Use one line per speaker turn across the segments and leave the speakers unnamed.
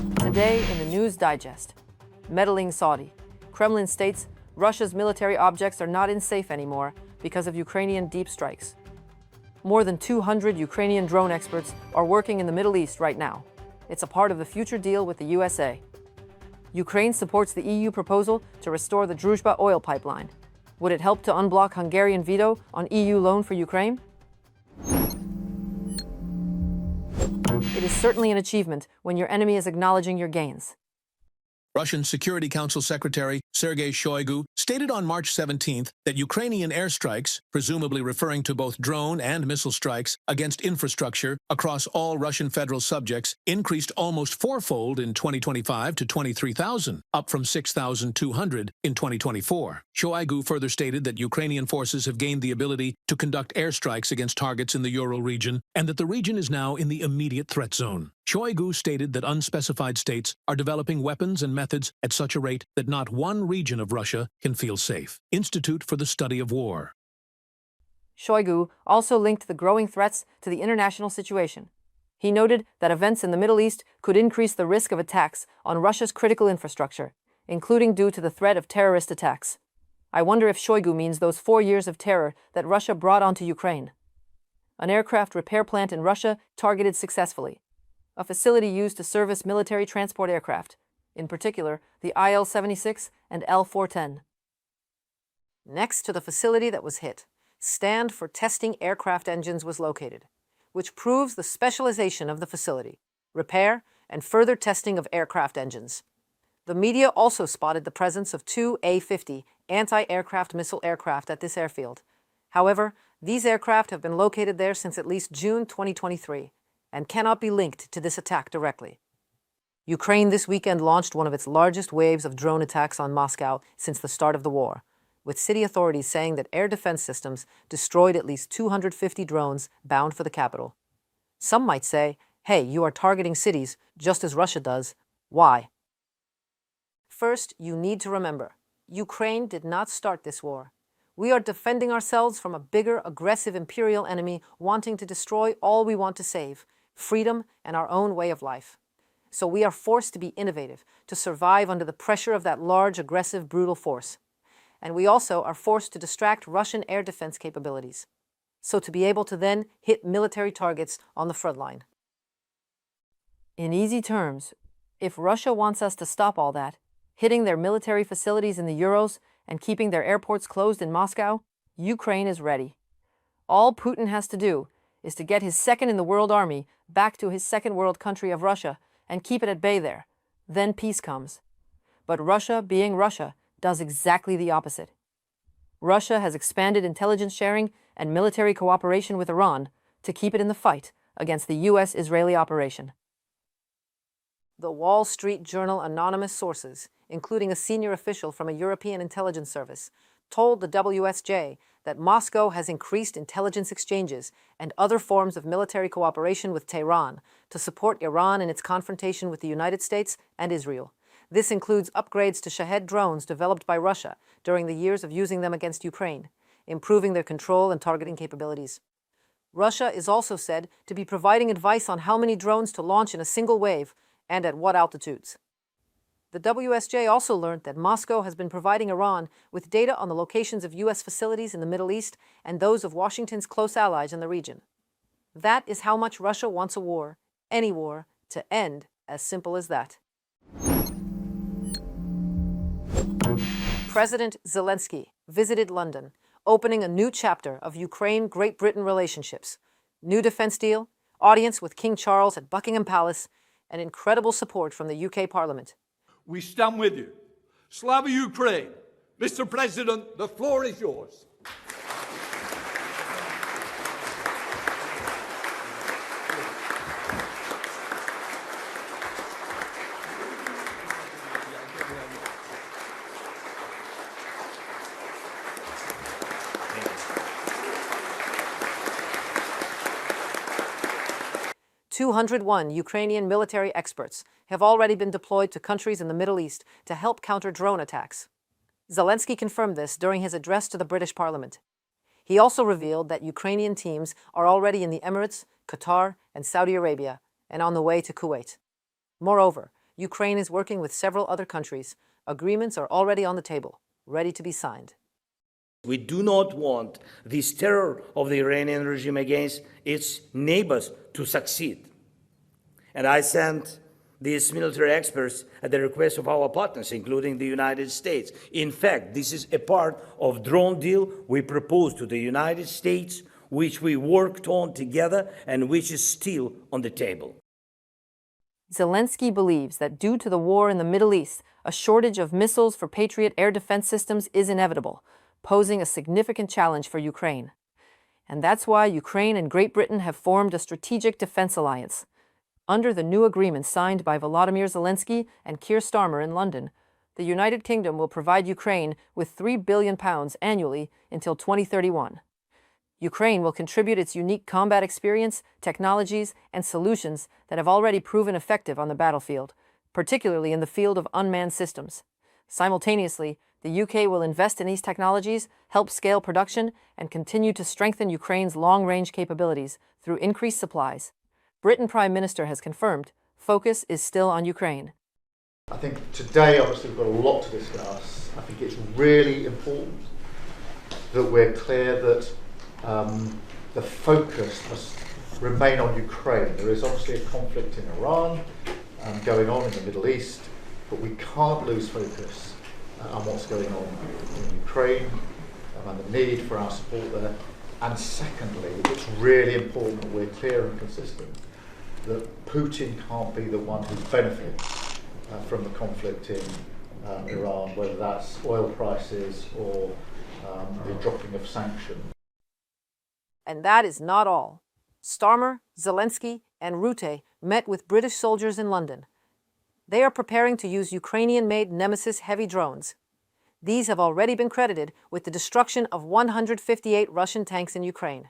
Today in the News Digest, meddling Saudi. Kremlin states Russia's military objects are not in safe anymore because of Ukrainian deep strikes. More than 200 Ukrainian drone experts are working in the Middle East right now. It's a part of the future deal with the USA. Ukraine supports the EU proposal to restore the Druzhba oil pipeline. Would it help to unblock Hungarian veto on EU loan for Ukraine? It is certainly an achievement when your enemy is acknowledging your gains.
Russian Security Council Secretary Sergei Shoigu stated on March 17th that Ukrainian airstrikes, presumably referring to both drone and missile strikes against infrastructure across all Russian federal subjects, increased almost fourfold in 2025 to 23,000, up from 6,200 in 2024. Shoigu further stated that Ukrainian forces have gained the ability to conduct airstrikes against targets in the Ural region and that the region is now in the immediate threat zone. Shoigu stated that unspecified states are developing weapons and methods at such a rate that not one region of Russia can feel safe. Institute for the Study of War.
Shoigu also linked the growing threats to the international situation. He noted that events in the Middle East could increase the risk of attacks on Russia's critical infrastructure, including due to the threat of terrorist attacks. I wonder if Shoigu means those 4 years of terror that Russia brought onto Ukraine. An aircraft repair plant in Russia targeted successfully. A facility used to service military transport aircraft, in particular the IL-76 and L-410. Next to the facility that was hit, stand for testing aircraft engines was located, which proves the specialization of the facility, repair and further testing of aircraft engines. The media also spotted the presence of 2 A-50 anti-aircraft missile aircraft at this airfield. However, these aircraft have been located there since at least June 2023 and cannot be linked to this attack directly. Ukraine this weekend launched one of its largest waves of drone attacks on Moscow since the start of the war, with city authorities saying that air defense systems destroyed at least 250 drones bound for the capital. Some might say, hey, you are targeting cities just as Russia does. Why? First, you need to remember, Ukraine did not start this war. We are defending ourselves from a bigger, aggressive imperial enemy wanting to destroy all we want to save, freedom and our own way of life. So we are forced to be innovative, to survive under the pressure of that large, aggressive, brutal force. And we also are forced to distract Russian air defense capabilities, so to be able to then hit military targets on the front line. In easy terms, if Russia wants us to stop all that, hitting their military facilities in the Urals and keeping their airports closed in Moscow, Ukraine is ready. All Putin has to do is to get his second-in-the-world army back to his second-world country of Russia and keep it at bay there. Then peace comes. But Russia, being Russia, does exactly the opposite. Russia has expanded intelligence sharing and military cooperation with Iran to keep it in the fight against the U.S.-Israeli operation. The Wall Street Journal anonymous sources, including a senior official from a European intelligence service, told the WSJ that Moscow has increased intelligence exchanges and other forms of military cooperation with Tehran to support Iran in its confrontation with the United States and Israel. This includes upgrades to Shahed drones developed by Russia during the years of using them against Ukraine, improving their control and targeting capabilities. Russia is also said to be providing advice on how many drones to launch in a single wave and at what altitudes. The WSJ also learned that Moscow has been providing Iran with data on the locations of U.S. facilities in the Middle East and those of Washington's close allies in the region. That is how much Russia wants a war, any war, to end as simple as that. President Zelensky visited London, opening a new chapter of Ukraine-Great Britain relationships. New defense deal, audience with King Charles at Buckingham Palace, and incredible support from the UK Parliament.
We stand with you. Slava Ukraine. Mr. President, the floor is yours.
201 Ukrainian military experts have already been deployed to countries in the Middle East to help counter drone attacks. Zelensky confirmed this during his address to the British Parliament. He also revealed that Ukrainian teams are already in the Emirates, Qatar, and Saudi Arabia, and on the way to Kuwait. Moreover, Ukraine is working with several other countries. Agreements are already on the table, ready to be signed.
We do not want this terror of the Iranian regime against its neighbors to succeed. And I sent these military experts at the request of our partners, including the United States. In fact, this is a part of drone deal we proposed to the United States, which we worked on together and which is still on the table.
Zelensky believes that due to the war in the Middle East, a shortage of missiles for Patriot air defense systems is inevitable, posing a significant challenge for Ukraine. And that's why Ukraine and Great Britain have formed a strategic defense alliance. Under the new agreement signed by Volodymyr Zelensky and Keir Starmer in London, the United Kingdom will provide Ukraine with £3 billion annually until 2031. Ukraine will contribute its unique combat experience, technologies, and solutions that have already proven effective on the battlefield, particularly in the field of unmanned systems. Simultaneously, the UK will invest in these technologies, help scale production, and continue to strengthen Ukraine's long-range capabilities through increased supplies. Britain Prime Minister has confirmed focus is still on Ukraine.
I think today, obviously, we've got a lot to discuss. I think it's really important that we're clear that the focus must remain on Ukraine. There is obviously a conflict in Iran going on in the Middle East, but we can't lose focus on what's going on in Ukraine and the need for our support there. And secondly, it's really important that we're clear and consistent that Putin can't be the one who benefits from the conflict in Iran, whether that's oil prices or the dropping of sanctions.
And that is not all. Starmer, Zelensky, and Rutte met with British soldiers in London. They are preparing to use Ukrainian-made Nemesis heavy drones. These have already been credited with the destruction of 158 Russian tanks in Ukraine.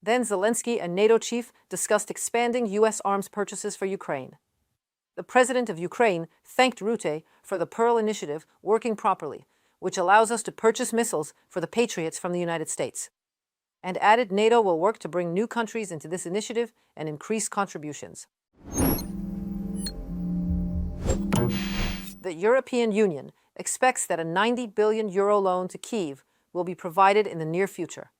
Then Zelensky and NATO chief discussed expanding U.S. arms purchases for Ukraine. The president of Ukraine thanked Rutte for the Pearl Initiative working properly, which allows us to purchase missiles for the Patriots from the United States, and added NATO will work to bring new countries into this initiative and increase contributions. The European Union expects that a €90 billion loan to Kyiv will be provided in the near future.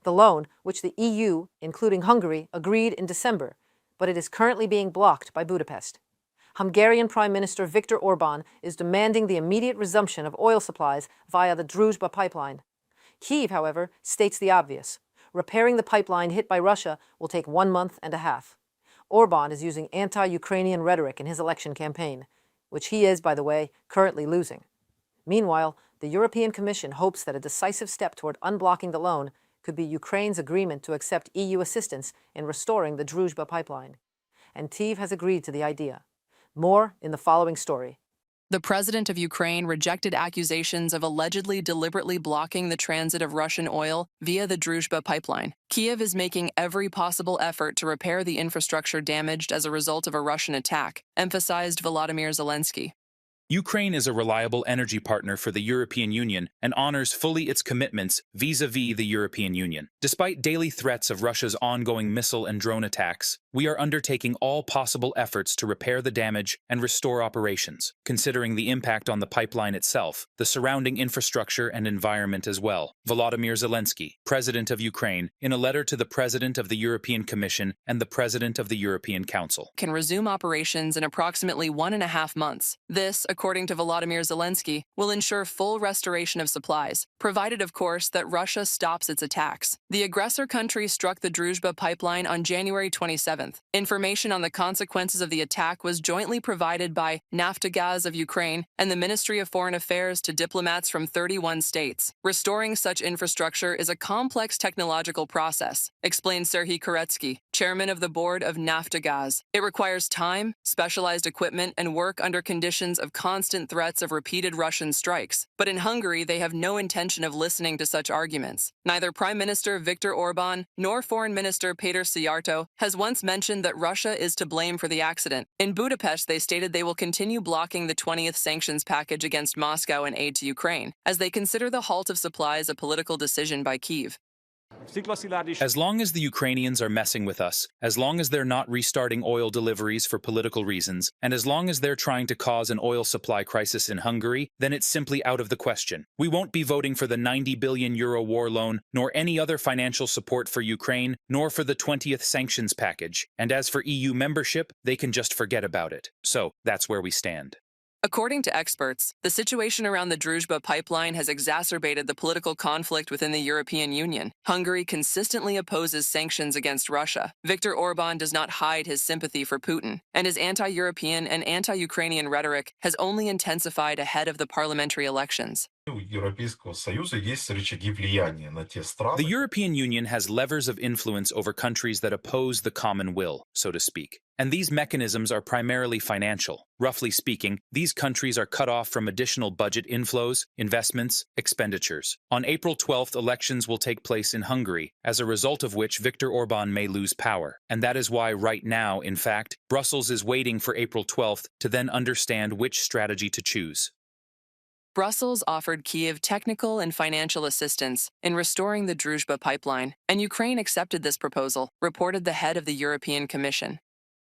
The loan, which the EU, including Hungary, agreed in December, but it is currently being blocked by Budapest. Hungarian Prime Minister Viktor Orbán is demanding the immediate resumption of oil supplies via the Druzhba pipeline. Kyiv, however, states the obvious. Repairing the pipeline hit by Russia will take 1 month and a half. Orbán is using anti-Ukrainian rhetoric in his election campaign, which he is, by the way, currently losing. Meanwhile, the European Commission hopes that a decisive step toward unblocking the loan could be Ukraine's agreement to accept EU assistance in restoring the Druzhba pipeline. And Kyiv has agreed to the idea. More in the following story.
The president of Ukraine rejected accusations of allegedly deliberately blocking the transit of Russian oil via the Druzhba pipeline. Kyiv is making every possible effort to repair the infrastructure damaged as a result of a Russian attack, emphasized Volodymyr Zelensky.
Ukraine is a reliable energy partner for the European Union and honors fully its commitments vis-à-vis the European Union. Despite daily threats of Russia's ongoing missile and drone attacks, we are undertaking all possible efforts to repair the damage and restore operations, considering the impact on the pipeline itself, the surrounding infrastructure and environment as well. Volodymyr Zelensky, President of Ukraine, in a letter to the President of the European Commission and the President of the European Council.
Can resume operations in approximately 1.5 months. This, according to Volodymyr Zelensky, will ensure full restoration of supplies, provided, of course, that Russia stops its attacks. The aggressor country struck the Druzhba pipeline on January 27th. Information on the consequences of the attack was jointly provided by Naftogaz of Ukraine and the Ministry of Foreign Affairs to diplomats from 31 states. Restoring such infrastructure is a complex technological process, explained Sergei, chairman of the board of Naftogaz. It requires time, specialized equipment, and work under conditions of constant threats of repeated Russian strikes. But in Hungary, they have no intention of listening to such arguments. Neither Prime Minister Viktor Orbán nor Foreign Minister Péter Szijjártó has once mentioned that Russia is to blame for the accident. In Budapest, they stated they will continue blocking the 20th sanctions package against Moscow and aid to Ukraine, as they consider the halt of supplies a political decision by Kyiv.
As long as the Ukrainians are messing with us, as long as they're not restarting oil deliveries for political reasons, and as long as they're trying to cause an oil supply crisis in Hungary, then it's simply out of the question. We won't be voting for the €90 billion war loan, nor any other financial support for Ukraine, nor for the 20th sanctions package. And as for EU membership, they can just forget about it. So that's where we stand.
According to experts, the situation around the Druzhba pipeline has exacerbated the political conflict within the European Union. Hungary consistently opposes sanctions against Russia. Viktor Orbán does not hide his sympathy for Putin, and his anti-European and anti-Ukrainian rhetoric has only intensified ahead of the parliamentary elections.
The European Union has levers of influence over countries that oppose the common will, so to speak. And these mechanisms are primarily financial. Roughly speaking, these countries are cut off from additional budget inflows, investments, expenditures. On April 12th, elections will take place in Hungary, as a result of which Viktor Orbán may lose power. And that is why right now, in fact, Brussels is waiting for April 12th to then understand which strategy to choose.
Brussels offered Kyiv technical and financial assistance in restoring the Druzhba pipeline, and Ukraine accepted this proposal, reported the head of the European Commission.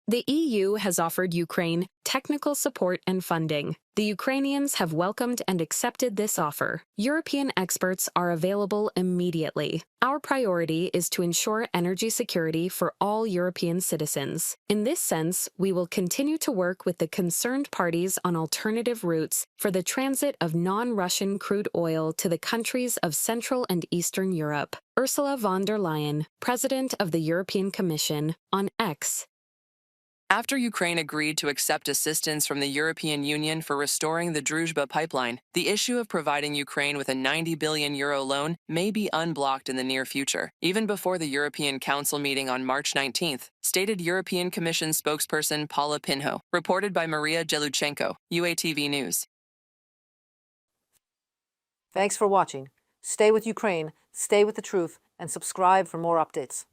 The EU has offered Ukraine technical support and funding. The Ukrainians have welcomed and accepted this offer. European experts are available immediately. Our priority is to ensure energy security for all European citizens. In this sense, we will continue to work with the concerned parties on alternative routes for the transit of non-Russian crude oil to the countries of Central and Eastern Europe. Ursula von der Leyen, President of the European Commission, on X.
After Ukraine agreed to accept assistance from the European Union for restoring the Druzhba pipeline, the issue of providing Ukraine with a €90 billion loan may be unblocked in the near future, even before the European Council meeting on March 19th, stated European Commission spokesperson Paula Pinho, reported by Maria Jeluchenko, UATV News.
Thanks for watching. Stay with Ukraine, stay with the truth, and subscribe for more updates.